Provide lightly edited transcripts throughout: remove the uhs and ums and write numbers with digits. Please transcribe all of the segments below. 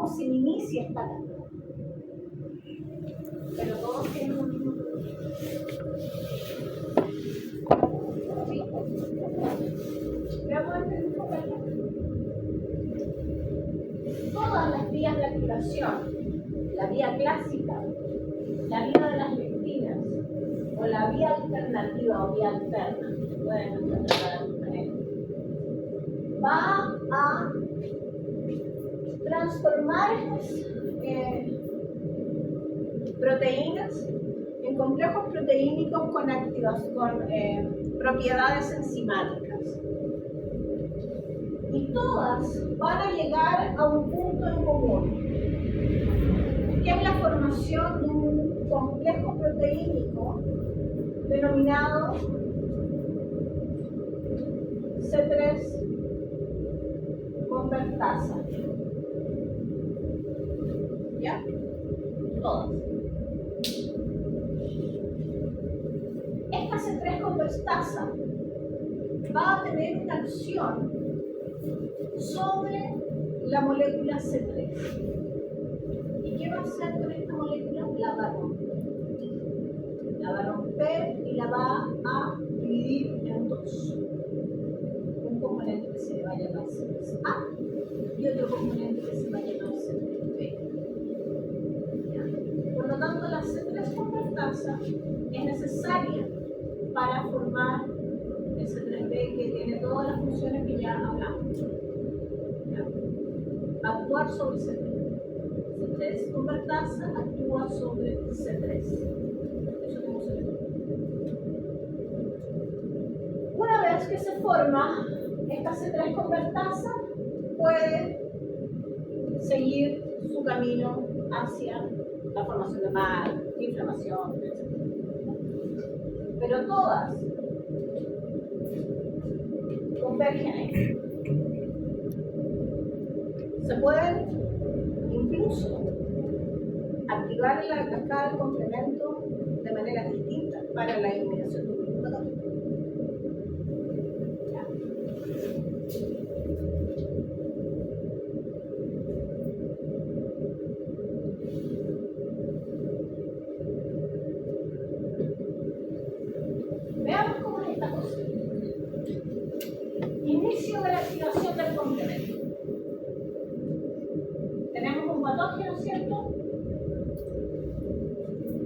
cómo se inicia esta cadena. Pero todos tienen un mismo producto. ¿Sí? Veamos este mismo patrón. Todas las vías de activación, la vía clásica, la vía de las lectinas, o la vía alternativa o vía alterna, pueden interpretar diferente, va a transformar estas proteínas en complejos proteínicos con propiedades enzimáticas. Y todas van a llegar a un punto en común, que es la formación de un complejo proteínico denominado C3 convertasa. ¿Ya? Todas. Esta C3 convertasa va a tener una acción sobre la molécula C3. ¿Y qué va a hacer con esta molécula? La va a romper. La va a romper y la va a dividir en dos. Un componente que se le va a llamar C3A y otro componente que se va a llamar C3B. Por lo tanto, la C3 convertasa es necesaria para formar el C3B, que tiene todas las funciones que ya hablamos. Va a actuar sobre C3. C3 convertasa actúa sobre C3. Eso tenemos que ver. Una vez que se forma esta C3 convertasa, puede seguir su camino hacia la formación de mal, inflamación, etc. Pero todas convergen ahí. Se pueden incluso activar la cascada del complemento de manera distinta para la eliminación de un glutamato. Veamos cómo es esta cosa. Inicio de la activación del complemento. Tenemos un patógeno, ¿cierto?,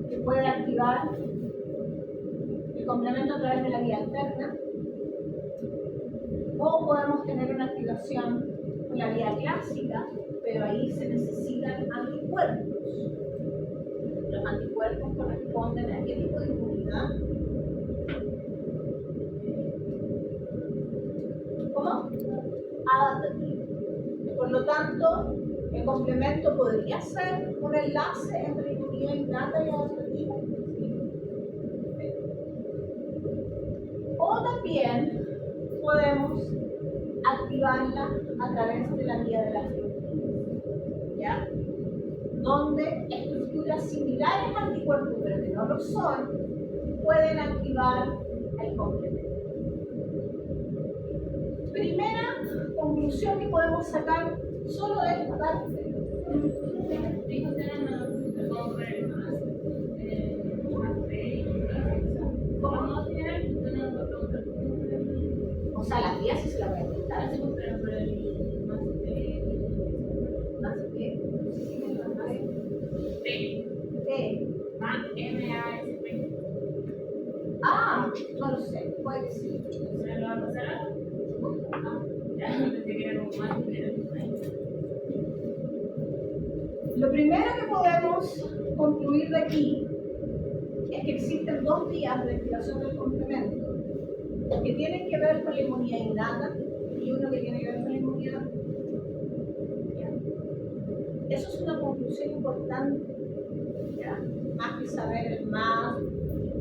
que puede activar el complemento a través de la vía alterna, o podemos tener una activación con la vía clásica, pero ahí se necesitan anticuerpos. Los anticuerpos corresponden a qué tipo de inmunidad. ¿Cómo? Adaptativo. Por lo tanto, el complemento podría ser un enlace entre inmunidad innata y adaptativa. O también podemos activarla a través de la vía de las lectinas, ¿ya? Donde estructuras similares a anticuerpos, pero que no lo son, pueden activar el complemento. Primera conclusión que podemos sacar solo de esta parte. O sea, las vías sí se las voy a contar. ¿Más qué? T. M-A-S-P. Ah, no lo sé, puede que sí. ¿Se lo va a pasar algo? Ya, no pensé que era como más, pero Lo primero que podemos concluir de aquí es que existen dos vías de activación del complemento que tienen que ver con la inmunidad innata y uno que tiene que ver con la inmunidad. ¿Ya? Eso es una conclusión importante, ¿ya? Más que saber el más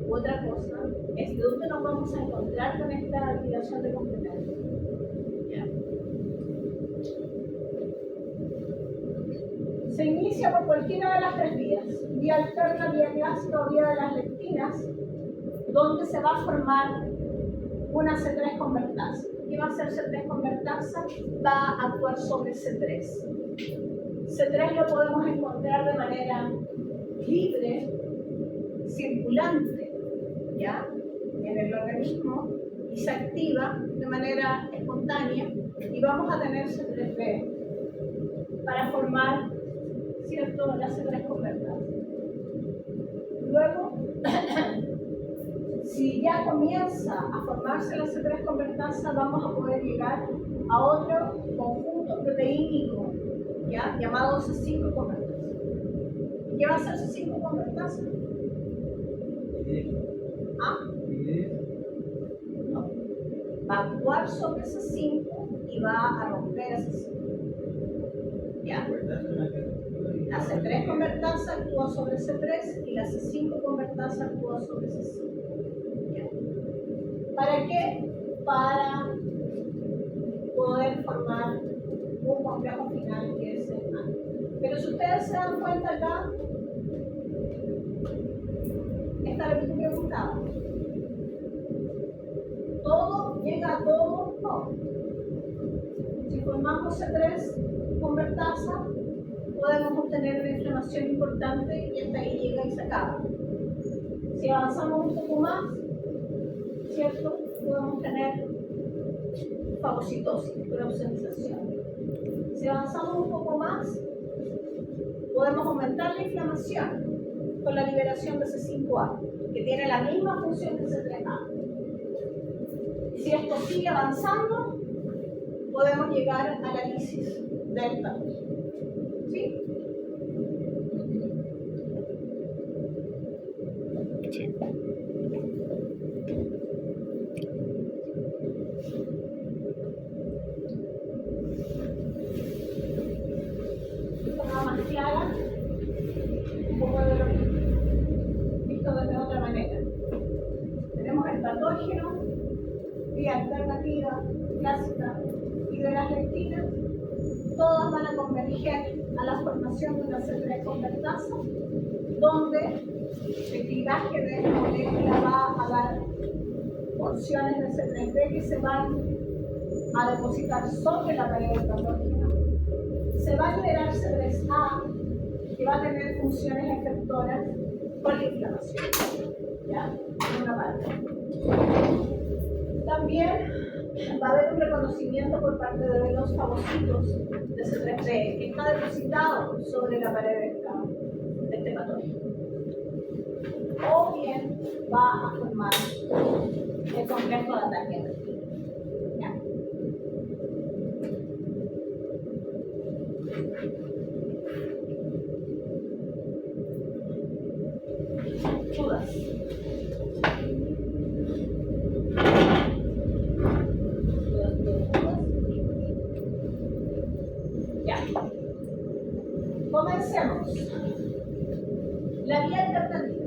u otra cosa, es de dónde nos vamos a encontrar con esta activación de complemento. ¿Ya? Se inicia por cualquiera de las tres vías, vía alterna, vía clásica o vía de las lectinas, donde se va a formar una C3 convertasa. ¿Qué va a hacer C3 convertasa? Va a actuar sobre C3. C3 lo podemos encontrar de manera libre, circulante, ¿ya? En el organismo y se activa de manera espontánea y vamos a tener C3b para formar, ¿cierto?, la C3 convertasa. Luego, si ya comienza a formarse la C3 convertasa, vamos a poder llegar a otro conjunto proteínico, ¿ya?, llamado C5 convertasa. ¿Qué va a ser C5 convertasa? ¿Ah? No. Va a actuar sobre C5 y va a romper a C5. ¿Ya? La C3 convertasa actúa sobre C3 y la C5 convertasa actúa sobre C5. ¿Ya? ¿Para qué? Para poder formar un complejo final que es el A. Pero si ustedes se dan cuenta acá, esta es lo que te preguntaba. ¿Todo llega a todo? No. Si formamos C3 convertasa, podemos obtener una inflamación importante y hasta ahí llega y se acaba. Si avanzamos un poco más, ¿cierto?, podemos tener fagocitosis, preosenización. Si avanzamos un poco más, podemos aumentar la inflamación con la liberación de C5A, que tiene la misma función que C3A. Si esto sigue avanzando, podemos llegar a la lisis del patógeno. ¿Sí? Una más clara, un poco de lo visto de otra manera. Tenemos el patógeno, vía alternativa, clásica, y de las lectinas, todas van a converger a la formación de una C3 convertasa, donde el clivaje de esta molécula va a dar porciones de C3b que se van a depositar sobre la pared del patógeno. Se va a liberar C3a, que va a tener funciones efectoras con la inflamación, ¿ya? En una parte. También va a haber un reconocimiento por parte de los fagocitos de C3b que está depositado sobre la pared de este patógeno. O bien va a formar el complejo de ataque. ¿Ya? ¿Dudas? Ya. Comencemos. La vía alternativa.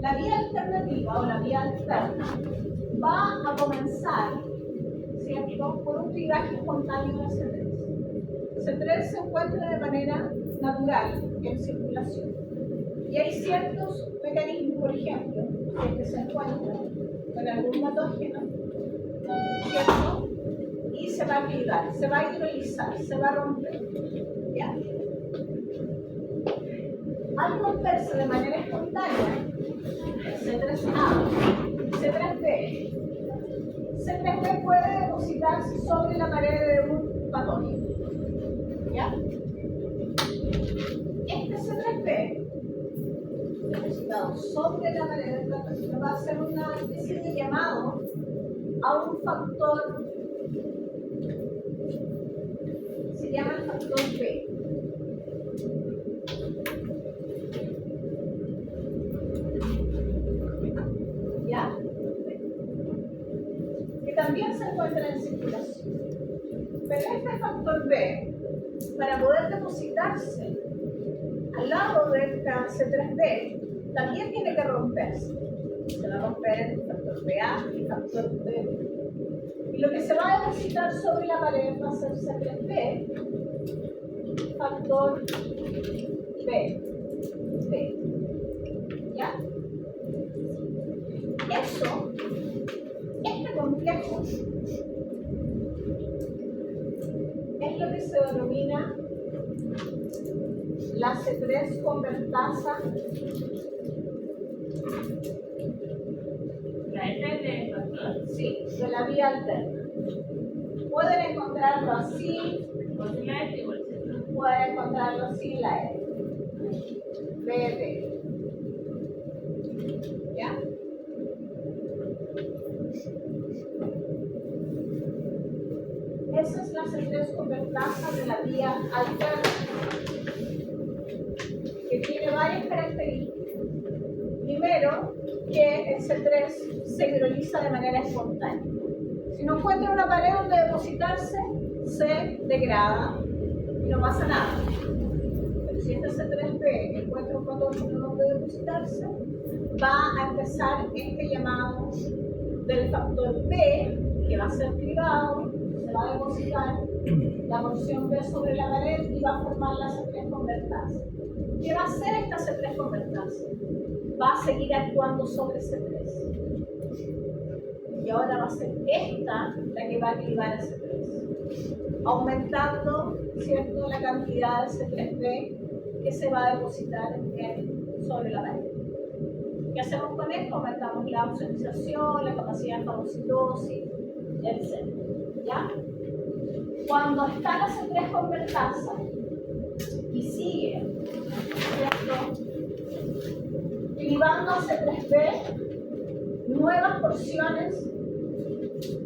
La vía alternativa o la vía alterna va a comenzar, ¿cierto?, por un clivaje espontáneo de C3. C3 se encuentra de manera natural en circulación. Y hay ciertos mecanismos, por ejemplo, que se encuentran con algún patógeno, ¿cierto?, y se va a clivar, se va a hidrolizar, se va a romper. ¿Ya? Al romperse de manera espontánea, C3A, C3B, C3B puede depositarse sobre la pared de un patógeno. ¿Ya? Este C3B, depositado sobre la pared del patógeno, va a hacer una especie de llamado a un factor, se llama el factor B. ¿Ya? Que también se encuentra en circulación. Pero este factor B, para poder depositarse al lado de esta C3B, también tiene que romperse. Se va a romper el factor BA y el factor B. Y lo que se va a depositar sobre la pared va a ser C3B, factor B. ¿Ya? Eso, este complejo, es lo que se denomina la C3 convertasa. La F de factor. Sí, de la vía alterna. Pueden encontrarlo así, O si la F igual Z. pueden encontrarlo sin la E. BB. ¿Ya? Esa es la C3 convertasa de la vía alterna, que tiene varias características. Primero, que el C3 se hidroliza de manera espontánea. Si no encuentra una pared donde depositarse, se degrada y no pasa nada. Pero si este C3P encuentra un patógeno donde depositarse, va a empezar este llamado del factor P, que va a ser cribado, se va a depositar la porción B sobre la pared y va a formar la C3 convertasa. ¿Qué va a hacer esta C3 convertasa? Va a seguir actuando sobre C3. Y ahora va a ser esta la que va a clivar a C3, aumentando, ¿cierto?, la cantidad de C3B que se va a depositar sobre la pared. ¿Qué hacemos con esto? Aumentamos la oxidatización, la capacidad de fagocitosis, etc. ¿Ya? Cuando está la C3 convertasa y sigue, ¿cierto?, clivando a C3B, nuevas porciones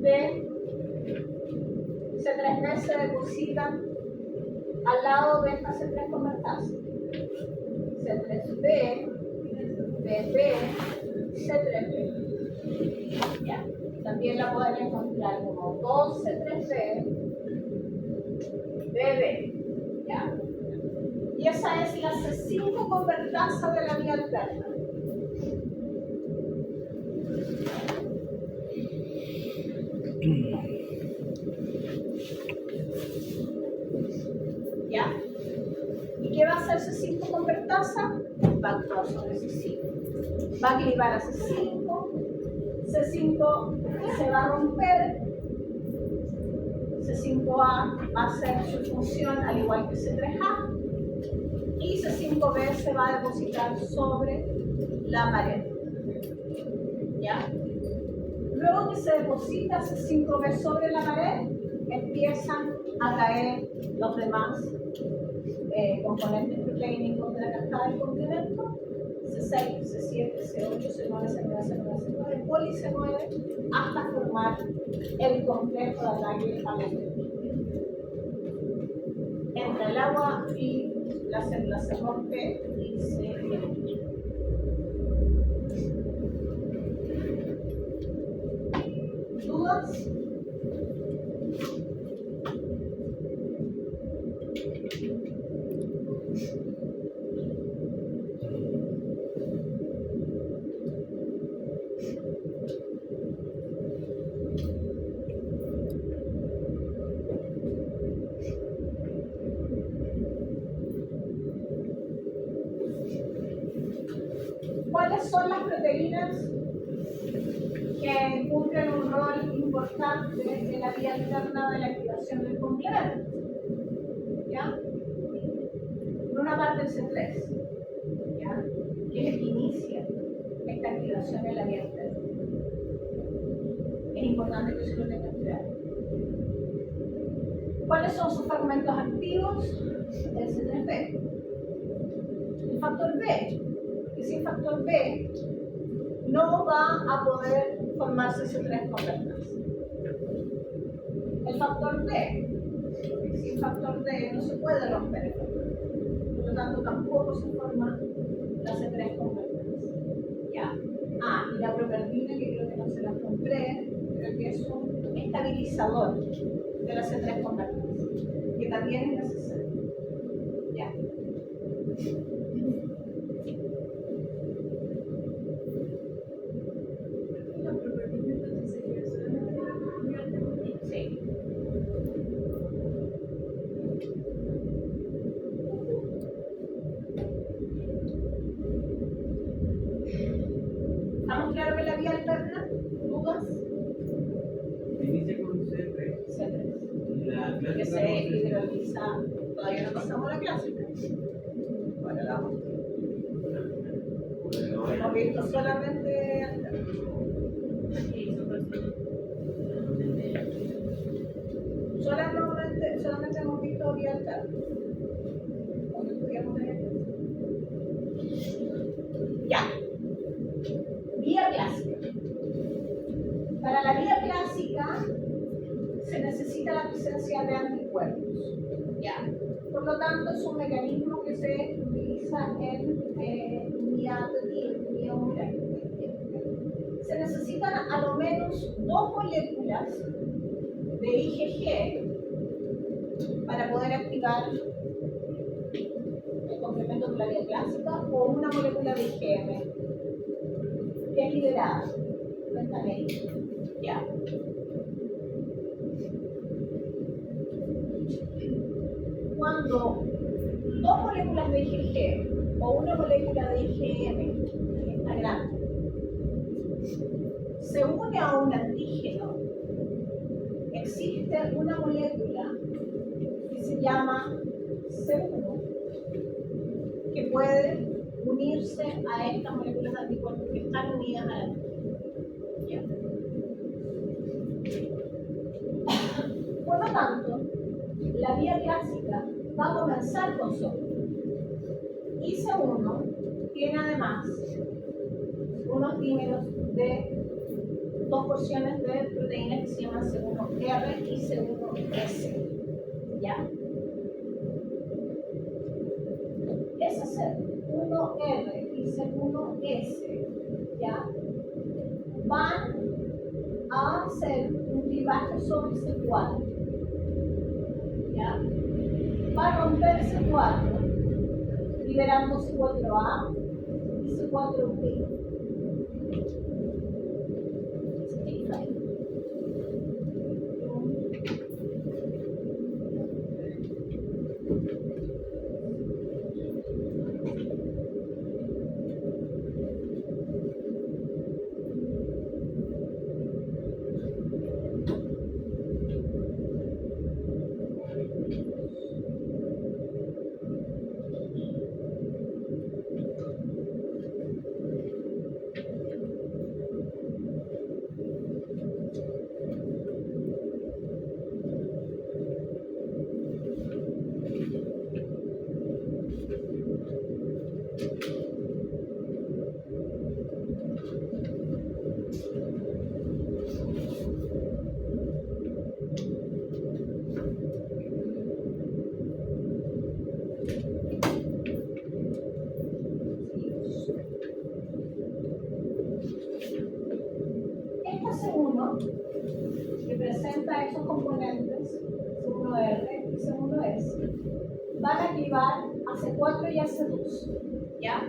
de C3B se depositan al lado de esta C3 convertasa. C3B, BB, C3B. ¿Ya? También la pueden encontrar como 2C3B, BB. ¿Ya? Y esa es la C5 convertasa de la vía alterna. ¿Ya? ¿Y qué va a hacer C5 convertasa? Va a actuar sobre C5. Va a clivar a C5. C5 se va a romper. C5A va a hacer su función al igual que C3A. Y C5B se va a depositar sobre la pared. ¿Ya? Luego que se deposita C5B sobre la pared, empiezan a caer los demás componentes proteínicos de la cascada del complemento, C6, C7, C8, C9, C9, C9, C9, poli C9, hasta formar el complejo de ataque a la célula. Entra el agua y la célula se rompe y se elimina. ¿Dudas? ¿Cuáles son las proteínas que cumplen un rol importante en la vía alterna de la activación del complemento? ¿Ya? Por una parte el C3, ¿ya?, que es el que inicia esta activación en la vía alterna. Es importante que se lo tengan claro. ¿Cuáles son sus fragmentos activos? El C3B. El factor B, que sin factor B no va a poder formarse C3 convertasa. El factor D, porque sin factor D no se puede romper el factor D. Por lo tanto, tampoco se forma la C3 convertasa. ¿Ya? Ah, y la properdina, que creo que no se la compré, creo que es un estabilizador de la C3 convertasa, que también es necesario. ¿Ya? Sí. ¿Estamos claros en la vía alterna? ¿Dudas? Inicia con C3. C3. La Que clásica se hidroliza. Todavía no pasamos la clásica. Bueno, la hemos visto solamente Sí, son personas. solamente hemos visto vía alterna. Cuando estudiamos de ejemplo. Ya. Vía clásica. Para la vía clásica se necesita la presencia de anticuerpos. ¿Ya? Por lo tanto, es un mecanismo que se utiliza en vía molecular. Se necesitan a lo menos 2 moléculas de IgG para poder activar el complemento de la vía clásica o una molécula de IgM que es liberada. Cuéntame. Ya. Cuando 2 moléculas de IgG o una molécula de IgM, esta grande, se une a un antígeno, existe una molécula que se llama C1 que puede unirse a estas moléculas de anticuerpos que están unidas al antígeno. ¿Ya? Por lo tanto, la vía clásica va a comenzar con sodio. Y C1 tiene además unos dímeros de 2 porciones de proteína que se llaman C1R y C1S. ¿Ya? Ese C1R y C1S, ¿ya?, van a hacer un clivaje sobre C4. ¿Ya? Va a romper C4, liberando C4A y C4B. Que presenta esos componentes, C1R y C1S, van a activar a C4 y a C2, ¿ya?,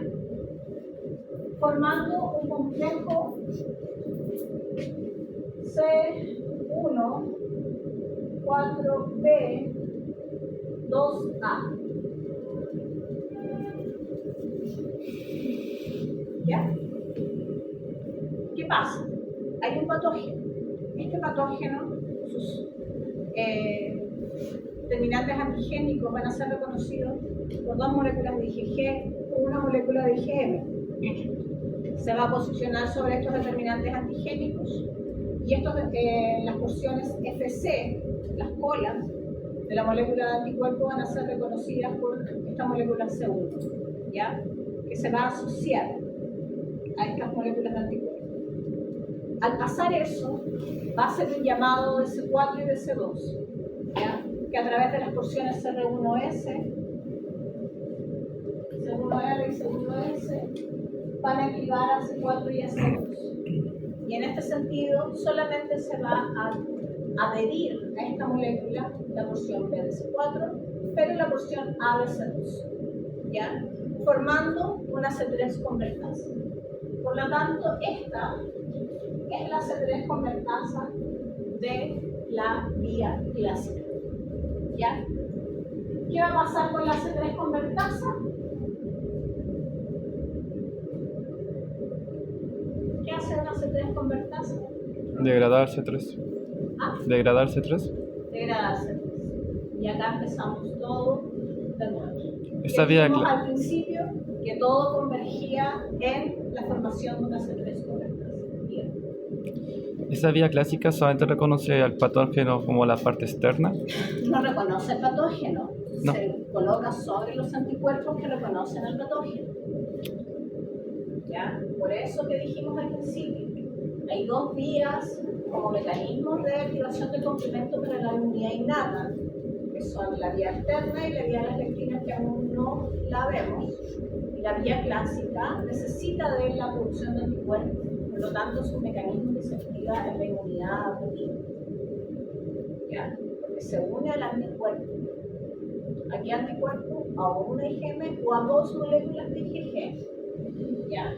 formando un complejo C1, 4B, 2A. ¿Ya? ¿Qué pasa? Hay un patógeno. Este patógeno, sus terminantes antigénicos van a ser reconocidos por 2 moléculas de IgG o una molécula de IgM. Se va a posicionar sobre estos determinantes antigénicos y estos, las porciones FC, las colas de la molécula de anticuerpo, van a ser reconocidas por esta molécula C1, ¿ya?, que se va a asociar a estas moléculas de anticuerpo. Al pasar eso, va a ser un llamado de C4 y de C2, ¿ya?, que a través de las porciones R1S, C1R y C1S van a activar a C4 y a C2. Y en este sentido, solamente se va a adherir a esta molécula la porción B de C4, pero la porción A de C2, ¿ya?, formando una C3 convertasa. Por lo tanto, esta es la C3 convertasa de la vía clásica. ¿Ya? ¿Qué va a pasar con la C3 convertasa? ¿Qué hace una C3 convertasa? Degradar C3. ¿Ah? Degradar C3. Degradar C3. Y acá empezamos todo de nuevo. Esta vía, Dijimos cla- al principio que todo convergía en la formación de una C3 convertasa. Bien. esta vía clásica solamente reconoce al patógeno como la parte externa. No reconoce el patógeno, No. se coloca sobre los anticuerpos que reconocen el patógeno. ¿Ya? Por eso que dijimos al principio, hay dos vías como mecanismos de activación de complemento para la inmunidad innata, que son la vía externa y la vía de las lectinas, que aún no la vemos. Y la vía clásica necesita de la producción de anticuerpos, por lo tanto es un mecanismo que se activa en la inmunidad adaptativa. ¿Ya? Porque se une al anticuerpo. ¿A qué anticuerpo? A una IgM o a dos moléculas de IgG. ¿Ya?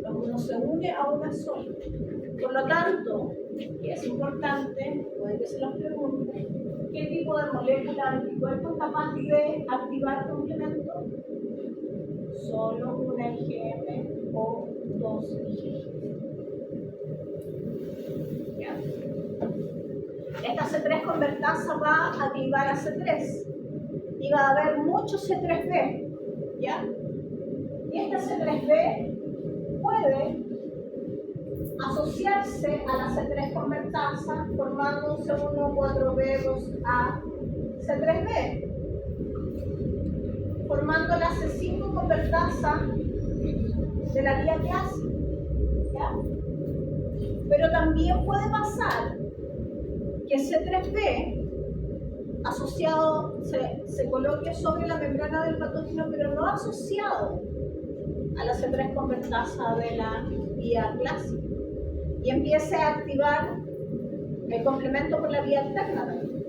Uno se une a una sola. Por lo tanto, y es importante, puede que se los pregunte, ¿qué tipo de molécula anticuerpo es capaz de activar complemento? Solo una IgM o dos IgG. ¿Ya? Esta C3 convertasa va a activar a C3 y va a haber mucho C3b, ¿ya? Y esta C3b puede asociarse a la C3 convertasa formando C1,4b,2a, C3b, formando la C5 convertasa de la vía clásica, ¿ya? Pero también puede pasar que C3b asociado se coloque sobre la membrana del patógeno, pero no asociado a la C3 convertasa de la vía clásica, y empiece a activar el complemento por la vía alterna también,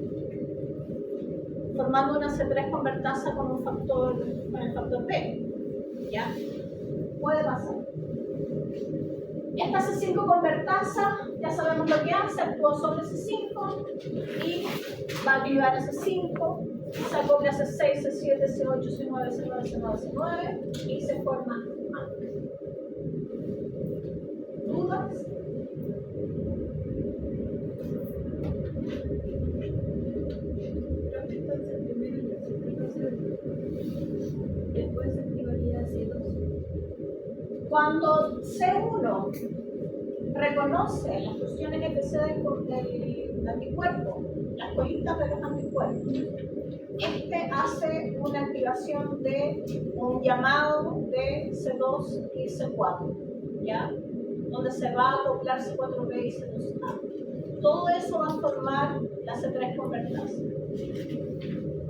formando una C3 convertasa con el factor B. ¿Ya? Puede pasar. Esta C5 convertasa, ya sabemos lo que hace, actúa sobre C5 y va a activar a C5, se acopla a C6, C7, C8, C9, C9, C9, C9 y se forma A. ¿Dudas? Después se activaría C2. Cuando C1 reconoce las funciones FC del anticuerpo, las colitas de los anticuerpos, este hace una activación de un llamado de C2 y C4, ¿ya? Donde se va a acoplar C4b y C2a. Todo eso va a formar la C3 convertasa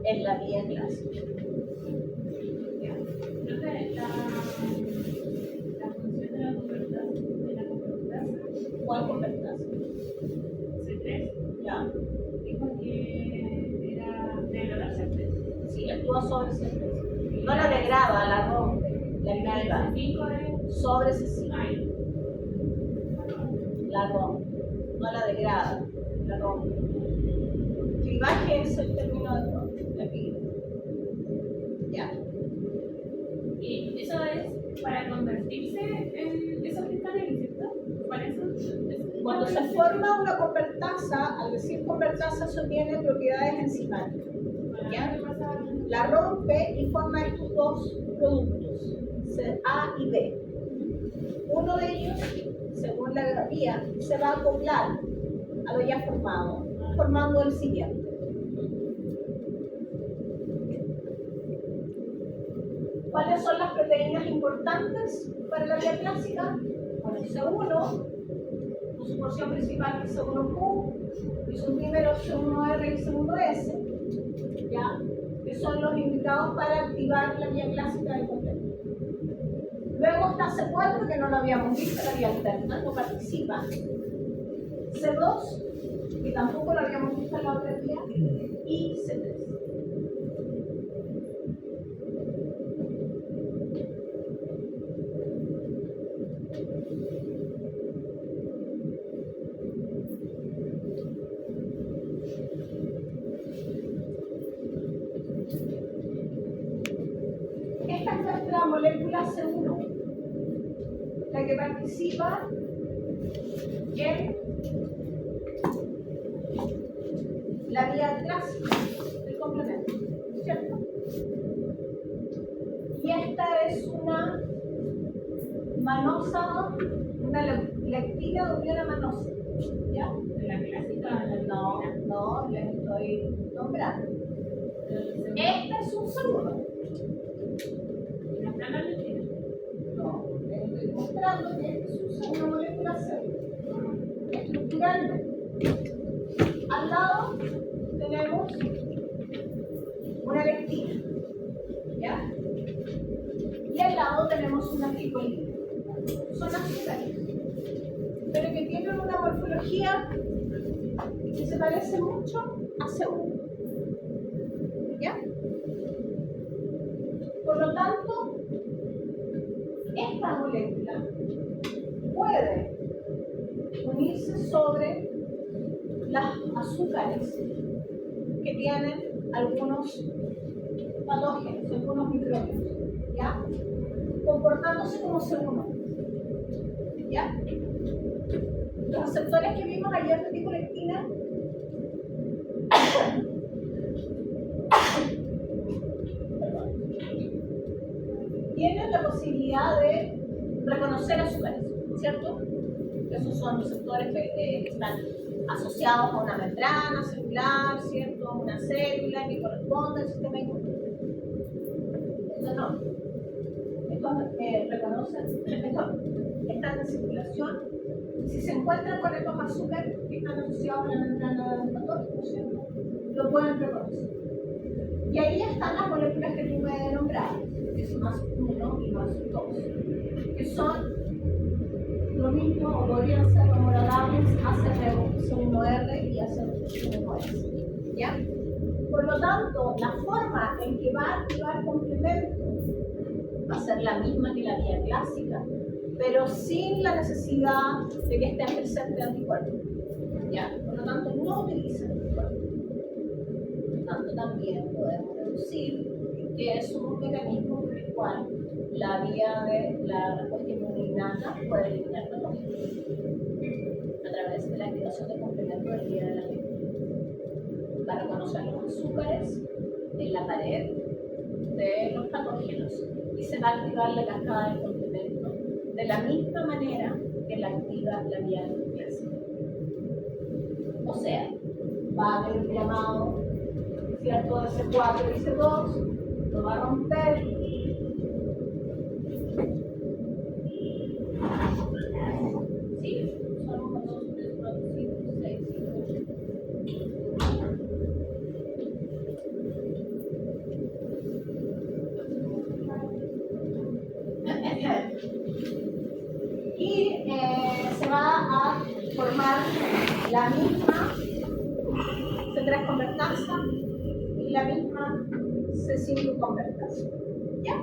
en la vía clásica. ¿Ya? Entonces, la función de la convertasa, ¿Cuál convertasa? C3, ¿Ya? dijo que era degradar C3. Sí, actúa sobre C3. No la degrada, la rompe, la La activa. C5 es Sobre C5, ay, la rompe. No la degrada, la rompe. Clivaje es el término de rompe, la activa. ¿Ya? y eso es para convertirse en esos cristales, ¿cierto? Para eso. Cuando se forma una convertasa, al decir convertasa, eso tiene propiedades enzimáticas. ¿Ya? La rompe y forma estos dos productos, A y B. Uno de ellos, según la vía, se va a acoplar a lo ya formado, formando el siguiente. ¿Cuáles son las proteínas importantes para la vía clásica? Bueno, C1, su porción principal es C1Q, y su primero C1R y C1S, ¿ya? Que son los indicados para activar la vía clásica del complemento. Luego está C4, que no lo habíamos visto, la vía alterna, no participa. C2, que tampoco lo habíamos visto en la otra vía, y C3. Esta es nuestra molécula C1, la que participa en la vía clásica del complemento, ¿cierto? manosa, una lectina de unión amanosa. ¿Ya? La clásica, la No, no, les estoy nombrando. Este es un seguro. ¿No está la lectina? No, les estoy mostrando que este es una molécula celular. Estructuralmente. Al lado tenemos una lectina. ¿Ya? Y al lado tenemos una glicolina. Son azúcares, pero que tienen una morfología que se parece mucho a C1. ¿Ya? Por lo tanto, esta molécula puede unirse sobre las azúcares que tienen algunos patógenos, algunos microbios, ¿ya? Comportándose como C1, ¿ya? Los receptores que vimos ayer de tipo lectina tienen la posibilidad de reconocer azúcares, ¿cierto? Esos son receptores que están asociados a una membrana celular, ¿cierto? Una célula que corresponde al sistema inmune. Entonces, no. Estos reconocen, están en circulación. Si se encuentran con estos azúcares que están asociados a la membrana del patógeno, ¿cierto? Lo pueden reconocer. Y ahí están las moléculas que tú me nombraste, que son MAS1 y MAS2, que son lo mismo o podrían ser homologables a C1R y a C1S. ¿Ya? Por lo tanto, la forma en que va a activar complemento va a ser la misma que la vía clásica, pero sin la necesidad de que esté presente anticuerpos. ¿Ya? Por lo tanto, no utiliza anticuerpos. Por lo tanto, también podemos deducir que es un mecanismo por el cual la vía de la respuesta inmune innata puede eliminar patógenos a través de la activación de complemento del vía de la lectina. Va a reconocer los azúcares en la pared de los patógenos y se va a activar la cascada del complemento de la misma manera que la activa la vía clásica. O sea, va a haber un llamado, ¿cierto?, de C4 y C2, lo va a romper. Sí, son 1, 2, 3, 4, 5, 6, 7, 8. Y se va a formar la misma C3 convertasa y la misma C5 convertasa. ¿Ya?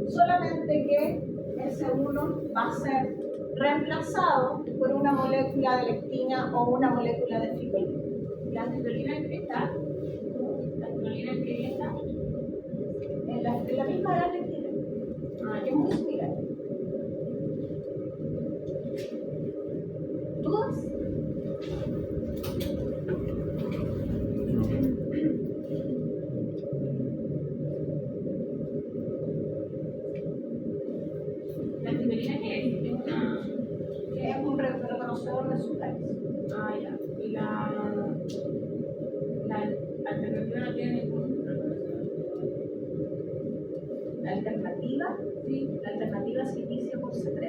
Solamente que el C1 va a ser reemplazado por una molécula de lectina o una molécula de ficolina. ¿La citolina en qué está? ¿La citolina en qué está? En la misma de la lectina, que es muy similar. ¿Dudas? ¿La citolina qué es? Es una... Es un reconocedor de azúcares. Ah, ya. Y la alternativa no tiene ningún reconocedor. La alternativa, sí, la alternativa se inicia por C3.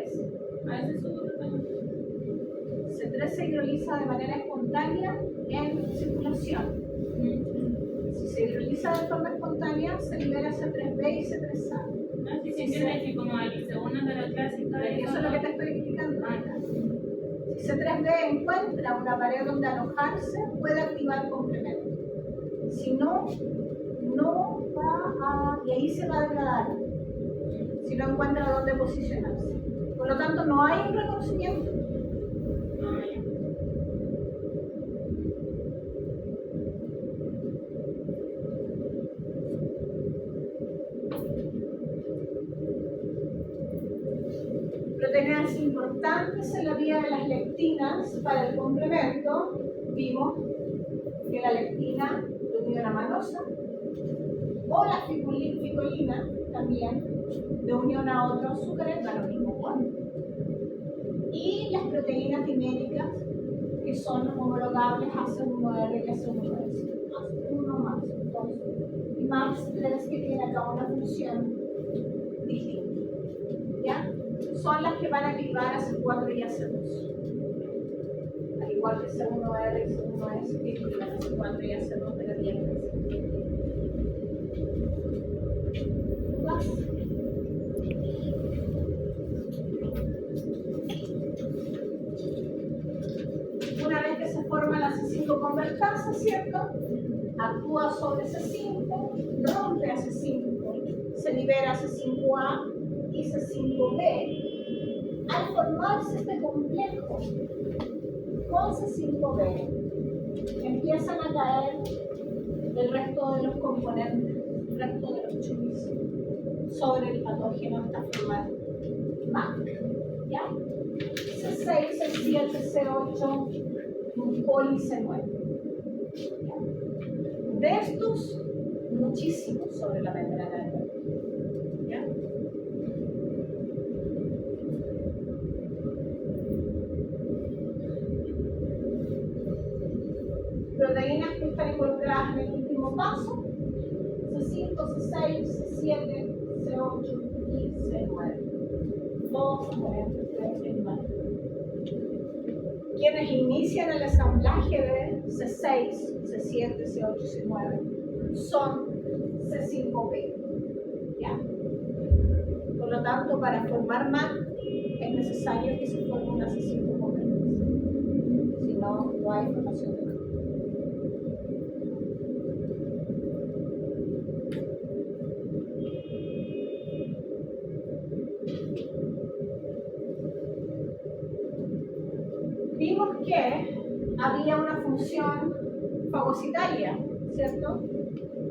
A ese es su reconocedor. C3 se hidroliza de manera espontánea en circulación. Si se hidroliza de forma espontánea, se libera C3B y C3A. No, si se entiende que como el segundo de la clásica Y eso es lo que te estoy explicando. Ah, ya. Si C3B encuentra una pared donde alojarse, puede activar complemento. Si no, no va a... y ahí se va a degradar. Si no encuentra dónde posicionarse. Por lo tanto, no hay un reconocimiento. Ah, ya. Proteínas importantes en la vía de las lectinas para el complemento. Vimos que la lectina de unión amanosa o la ficolina proteína también de unión a otros azúcares, da lo mismo cuánto. Y las proteínas diméricas, que son homologables a C1R y a C1S. Uno más, dos, y más tres que tienen acá una función distinta. ¿Ya? Son las que van a activar a C4 y a C2. Al igual que C1R y C1S que activan a C4 y a C2 de la vía clásica. ¿Más? Una vez que se forma la C5 convertasa, ¿cierto? Actúa sobre C5, rompe a C5, se libera C5A y C5B. Al formarse este complejo con C5B, empiezan a caer el resto de los componentes, el resto de los chumis sobre el patógeno hasta formar MAC. ¿Ya? C6, C7, C8, poli C9. ¿Ya? De estos, muchísimos sobre la membrana del cuerpo. ¿Ya? Proteínas que están involucradas en el último paso, C5, C6, C7, C8 y C9. Todos componentes de animal. Quienes inician el ensamblaje de C6, C7, C8 y C9 son C5B. ¿Ya? Por lo tanto, para formar MAC es necesario que se forme una C5 completa. Si no, no hay formación de MAC. Vimos que había una función fagocitaria, ¿cierto?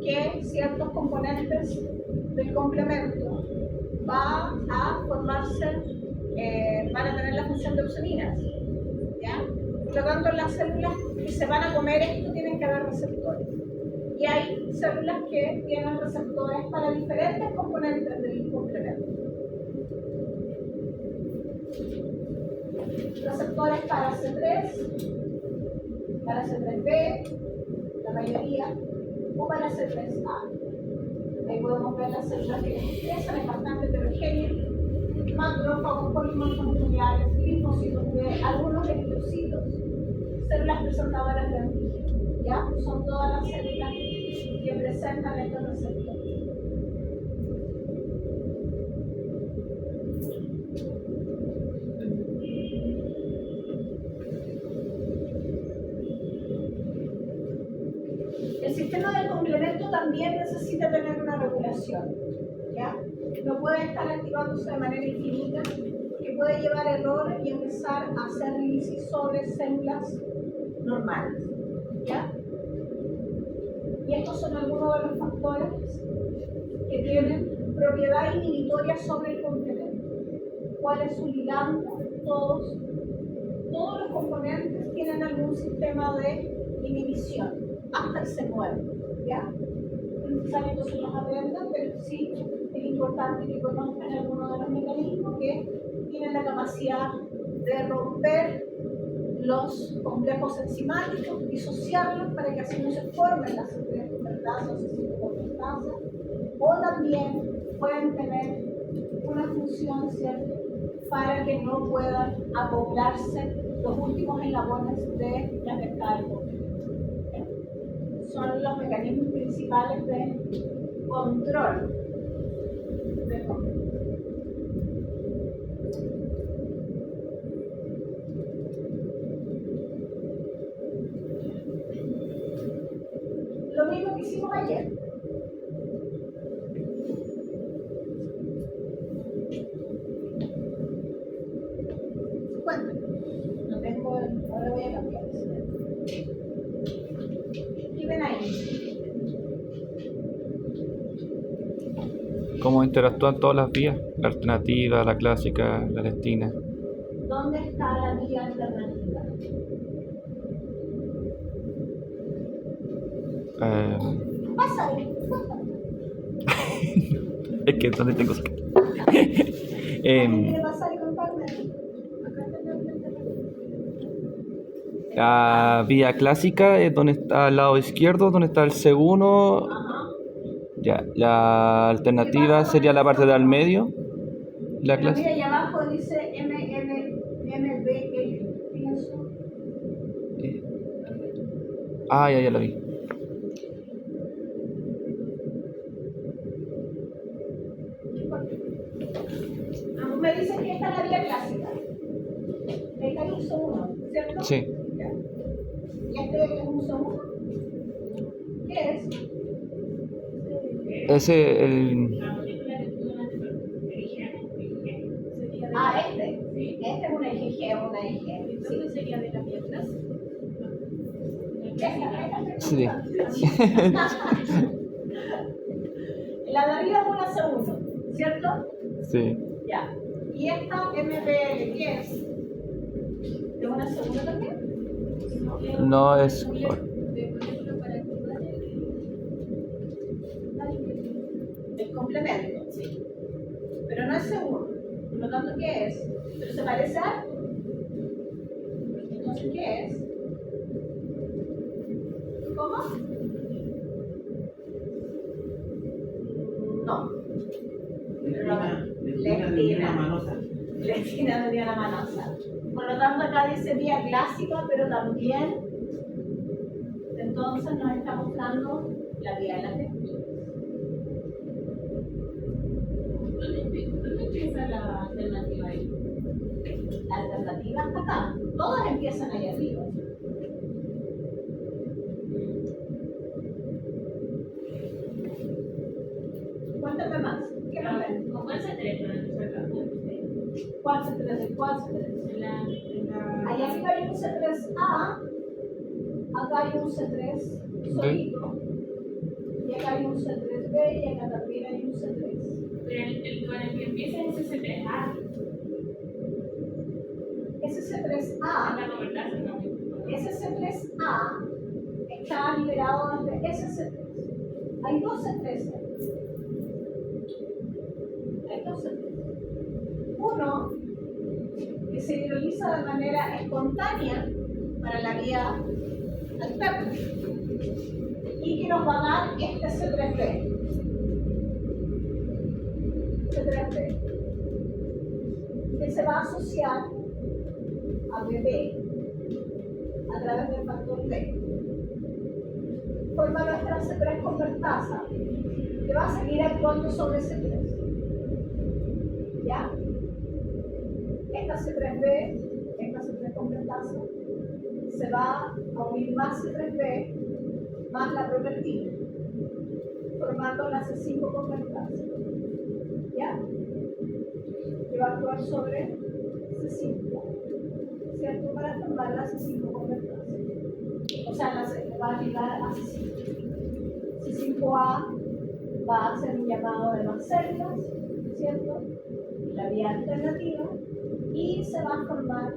Que ciertos componentes del complemento van a formarse, van a tener la función de opsoninas, ¿ya? Por lo tanto, las células que se van a comer esto tienen que haber receptores. Y hay células que tienen receptores para diferentes componentes del complemento. Receptores para C3, para C3B, la mayoría, o para C3A. Ahí podemos ver las células que expresan, es bastante heterogénea, macrófagos, polimorfos linfocitos B, algunos eritrocitos, células presentadoras de antígeno. ¿Ya? Son todas las células que presentan estos receptores. El sistema del complemento también necesita tener una regulación, ¿ya? No puede estar activándose de manera infinita, porque puede llevar error y empezar a hacer lisis sobre células normales, ¿ya? Y estos son algunos de los factores que tienen propiedad inhibitoria sobre el complemento. ¿Cuál es su ligando? Todos los componentes tienen algún sistema de inhibición, hasta el C9, ¿ya? No es necesario que se los aprendan, pero sí es importante que conozcan algunos de los mecanismos que tienen la capacidad de romper los complejos enzimáticos, disociarlos para que así no se formen las células convertasas o C5 convertasas, o también pueden tener una función, ¿cierto?, para que no puedan acoplarse los últimos eslabones de la cascada del complemento. Son los mecanismos principales de control del complemento. Lo mismo que hicimos ayer. Cuéntame. No tengo, ahora voy a cambiar. ¿Qué ven ahí? ¿Cómo interactúan todas las vías? La alternativa, la clásica, la lectina. ¿Dónde está la vía alternativa? ¿Qué pasa ahí? Cuéntame. Es que donde tengo sacar. ¿Alguien quiere pasar y contarme? Acá está la planta. La vía clásica es donde está al lado izquierdo, donde está el C1. Ajá. Ya, la alternativa sería la parte del medio. La Pero mira, clásica. ahí abajo dice MBL. Pienso. Ya la vi. Me dicen que esta es la vía clásica. El hay uso 1, ¿cierto? Sí. Ya. ¿Y este es uso 1? ¿Qué es? Ese, el. La molécula que tú Sería de Este es una IgG, una IG. Entonces sería de la vía clásica. Sí. La de arriba es una C1, ¿cierto? Sí. Ya. ¿Y esta MBL qué es? ¿Es una C1 también? No es. De molécula para activar El complemento, sí. Pero no es seguro. Por lo tanto, ¿qué es? Pero se parece a algo. Entonces, ¿qué es? ¿Cómo? No. Lectina de Diana Manosa. Lectina de Diana Manosa. Por lo tanto, acá dice vía clásica, pero también, entonces nos está mostrando la vía de la textura. ¿Dónde empieza la alternativa ahí? La alternativa está acá. Todas empiezan ahí arriba. Cuéntame más. ¿Qué más ven? ¿Con cuál se trata? ¿Cuál se trece? ¿Cuál se trece? Allá arriba hay un C3A, acá hay un C3 solito, y acá hay un C3B, y acá también hay un C3. Pero el con el que empieza es ese C3A. Ese Ah, C3A, la convertirse, ¿no? ese C3A está liberado desde ese C3. Hay dos C3. Hay dos C3. Uno que se hidroliza de manera espontánea para la vía alterna y que nos va a dar este C3B. C3B, que se va a asociar a BB a través del factor B. Forma nuestra C3 convertasa, que va a seguir actuando sobre C3. ¿Ya? Esta C3B, esta C3 convertasa, se va a unir más C3B más la propertina, formando la C5 convertasa. ¿Ya? Que va a actuar sobre C5, ¿cierto? Para formar la C5 convertasa. O sea, va a llegar a C5. C5A va a hacer un llamado de más células, ¿cierto? La vía alternativa, y se va a formar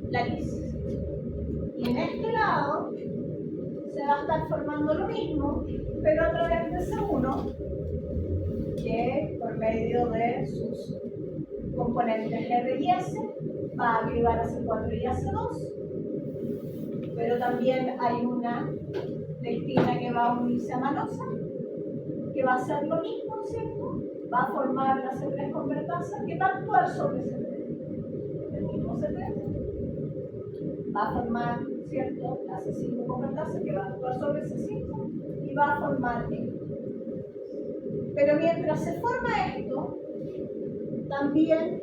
la lisis. Y en este lado se va a estar formando lo mismo, pero a través de C1, que por medio de sus componentes R y S va a derivar a C4 y a C2, pero también hay una lectina que va a unirse a manosa, que va a hacer lo mismo, ¿cierto? Va a formar la C3 convertasa que va a actuar sobre C3, el mismo C3, va a formar, ¿cierto? La C5 convertasa que va a actuar sobre C5 y va a formar esto. Pero mientras se forma esto, también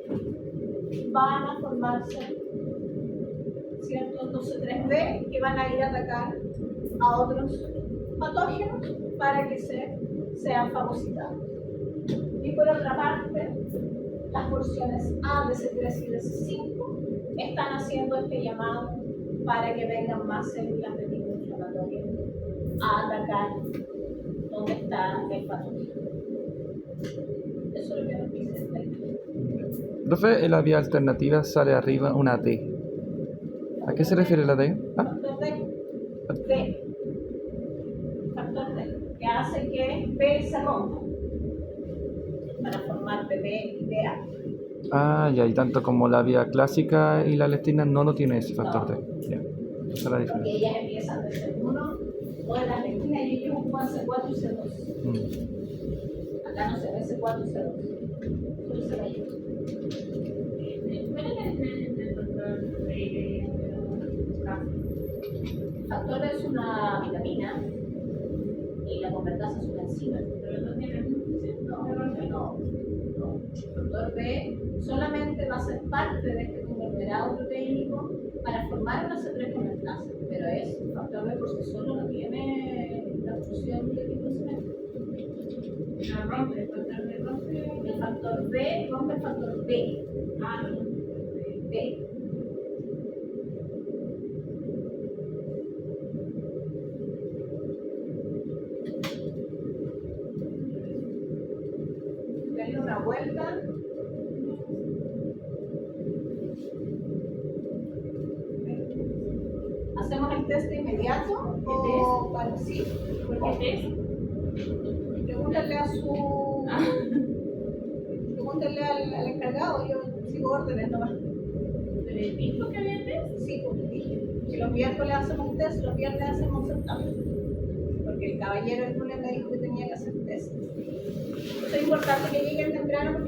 van a formarse, ¿cierto? Los C3B que van a ir a atacar a otros patógenos para que sean fagocitados. Y por otra parte, las porciones A de C3 y de C5 están haciendo este llamado para que vengan más células de tipo inflamatorio a atacar donde está el patógeno. Eso es lo que nos dice esta idea. Profe, en la vía alternativa sale arriba una T. ¿A qué se refiere la T? ¿Ah? Factor D. D. Factor D. Que hace que B se rompa para formar BB y BA. Ah, ya, y tanto como la vía clásica y la lectina no tiene ese factor D. Ya, esa es la Porque diferencia. ellas empiezan de C1 o en la lectina y ellos ocupan C4 y C2. Acá no se ve C4 y C2. Solo se ve ahí. ¿Cuál es el factor El factor es una vitamina y la convertasa es una enzima. pero no tiene función? No. El factor B solamente va a ser parte de este conglomerado proteínico para formar una C3 convertasa, pero es un factor B por sí solo, no tiene la función de glicosímeno. No rompe, el factor B rompe. El factor B rompe el factor B. Ah, no. B. Denle una vuelta. ¿Hacemos el test de inmediato? ¿O para sí? ¿Por qué test? Pregúntale a su. Pregúntale al encargado, yo sigo órdenes nomás. ¿Pero el mismo que había test? Sí, porque dije que los miércoles hacemos test, los viernes hacemos certamen. Porque el caballero el lunes me dijo que tenía que hacer test. Entonces es importante que lleguen temprano porque